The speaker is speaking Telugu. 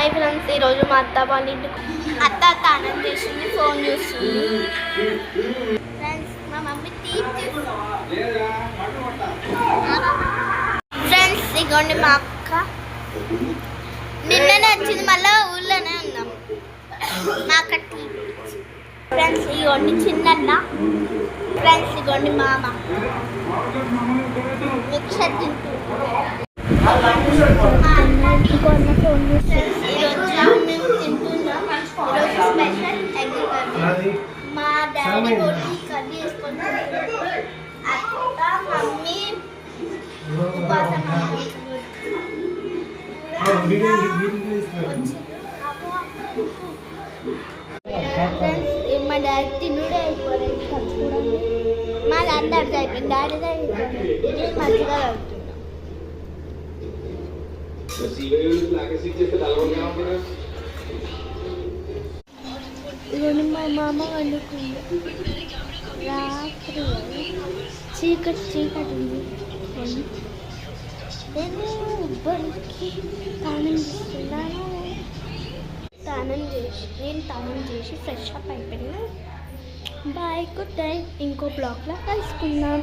హాయ్ ఫ్రెండ్స్, ఈరోజు మా అత్త వాళ్ళ ఇంటికి అత్త తానం చేసింది, ఫోన్ చూస్తుంది. ఫ్రెండ్స్ మా మమ్మీ ఫ్రెండ్స్ ఇగోండి మా అక్క నిన్ననే వచ్చింది, మళ్ళీ ఊళ్ళోనే ఉన్నాం. మా అక్క ఫ్రెండ్స్ ఇగోండి చిన్నన్న. ఫ్రెండ్స్ ఇగోండి మామ మిక్సర్ తింటూ మేము తింటున్నాం. ఈరోజు స్పెషల్ ఎగ్ కర్రీ. మా డాడీ బోటి కర్రీ వేసుకొని అత్త మమ్మీ ఉపాసం ఫ్రెండ్స్ మా డాడీ తినుడే అయిపోలేదు, కలుపుకోవడం మా అందరిది అయిపోయింది. డాడీదే అయిపోయింది, నేను మంచిగా కలుపుతున్నాను. ఇవన్నీ మా మామ వండుకుంది. రాత్రి చీకటి చీకటి ఉంది. నేను ఉబ్బరికి తానం చేసి ఫ్రెష్ అప్ అయిపోయినా. Bye, good night. ఇంకో బ్లాగ్లో కలుసుకుందాం.